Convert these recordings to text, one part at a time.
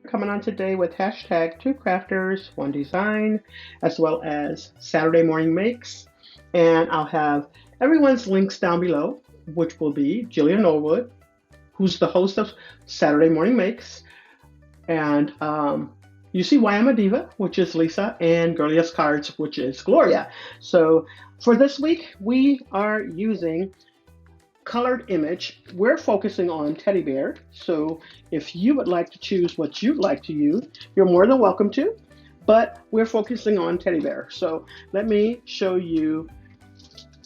coming on today with hashtag 2crafters, 1design, as well as Saturday morning makes. And I'll have everyone's links down below, which will be Jillian Norwood, who's the host of Saturday morning makes, and you see why I'm a diva, which is Lisa, and Girliest Cards, which is Gloria. So for this week, we are using colored image. We're focusing on teddy bear. So if you would like to choose what you'd like to use, you're more than welcome to, but we're focusing on teddy bear. So let me show you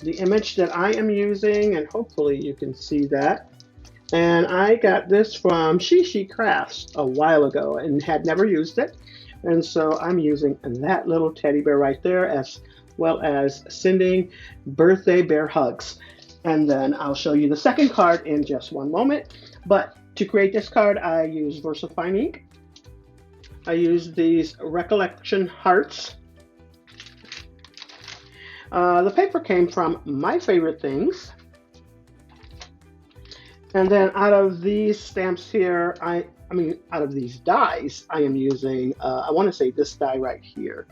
the image that I am using, and hopefully you can see that. And I got this from She Crafts a while ago and had never used it. And so I'm using that little teddy bear right there, as well as sending birthday bear hugs. And then I'll show you the second card in just one moment. But to create this card, I use VersaFine ink. I use these recollection hearts. The paper came from My Favorite Things. And then out of these stamps here, I mean, out of these dies, I am using, I want to say this die right here.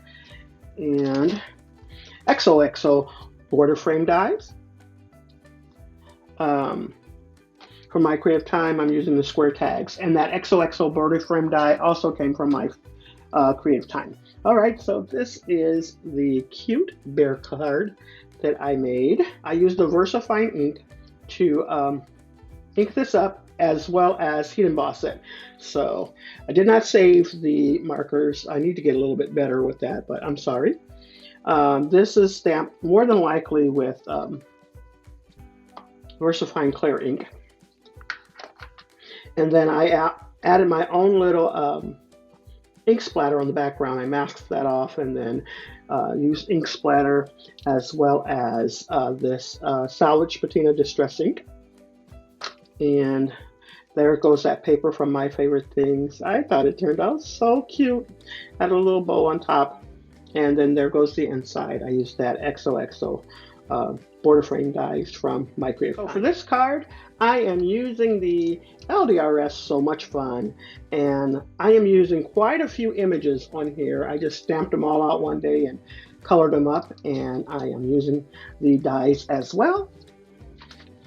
And XOXO border frame dies. For my creative time, I'm using the square tags. And that XOXO border frame die also came from my creative time. All right, so this is the cute bear card that I made. I used the VersaFine ink to ink this up, as well as heat emboss it. So I did not save the markers. I need to get a little bit better with that, but I'm sorry. This is stamped more than likely with VersaFine clear ink. And then I added my own little ink splatter on the background. I masked that off and then used ink splatter, as well as this Salvage Patina Distress ink. And there goes that paper from My Favorite Things. I thought it turned out so cute. Had a little bow on top. And then there goes the inside. I used that XOXO border frame dies from My Creative Time. So for this card, I am using the LDRS So Much Fun. And I am using quite a few images on here. I just stamped them all out one day and colored them up. And I am using the dies as well.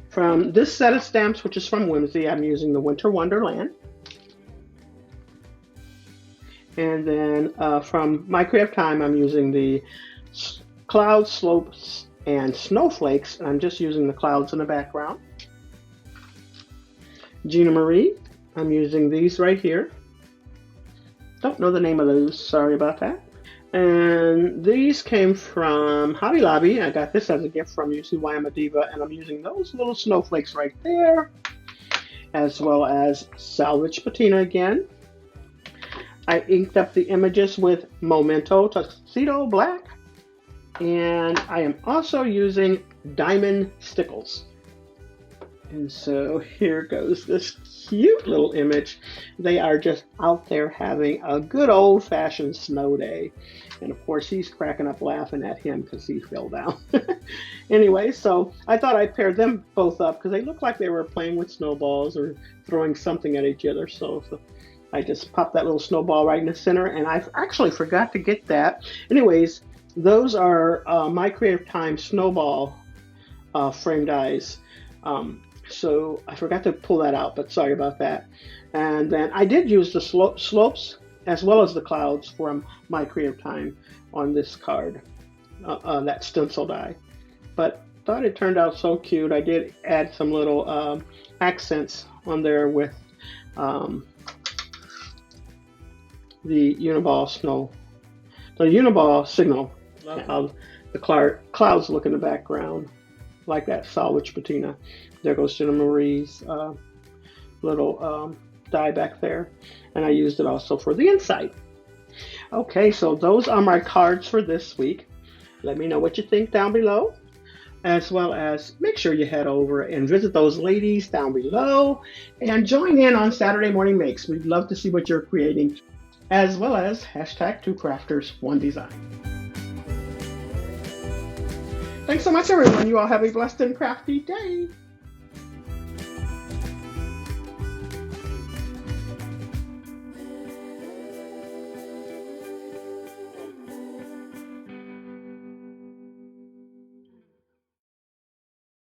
From this set of stamps, which is from Whimsy, I'm using the Winter Wonderland. And then from My Creative Time, I'm using the Clouds, Slopes, and Snowflakes. And I'm just using the clouds in the background. Gina Marie, I'm using these right here. Don't know the name of those, sorry about that. And these came from Hobby Lobby. I got this as a gift from You See Why I'm a Diva, and I'm using those little snowflakes right there, as well as Salvage Patina again. I inked up the images with Memento Tuxedo Black, and I am also using Diamond Stickles. And so here goes this cute little image. They are just out there having a good old-fashioned snow day. And of course, he's cracking up laughing at him because he fell down. Anyway, so I thought I'd pair them both up because they looked like they were playing with snowballs or throwing something at each other. So I just popped that little snowball right in the center, and I actually forgot to get that. Anyways, those are My Creative Time snowball frame dies. So I forgot to pull that out, but sorry about that. And then I did use the slopes as well as the clouds from My Creative Time on this card, that stencil die. But thought it turned out so cute. I did add some little accents on there with the Uniball signal. Love how the clouds look in the background, like that Salvage Patina. There goes Jenna Marie's little die back there. And I used it also for the inside. Okay, so those are my cards for this week. Let me know what you think down below. As well as make sure you head over and visit those ladies down below. And join in on Saturday Morning Makes. We'd love to see what you're creating. As well as hashtag 2crafters, 1design. Thanks so much, everyone. You all have a blessed and crafty day.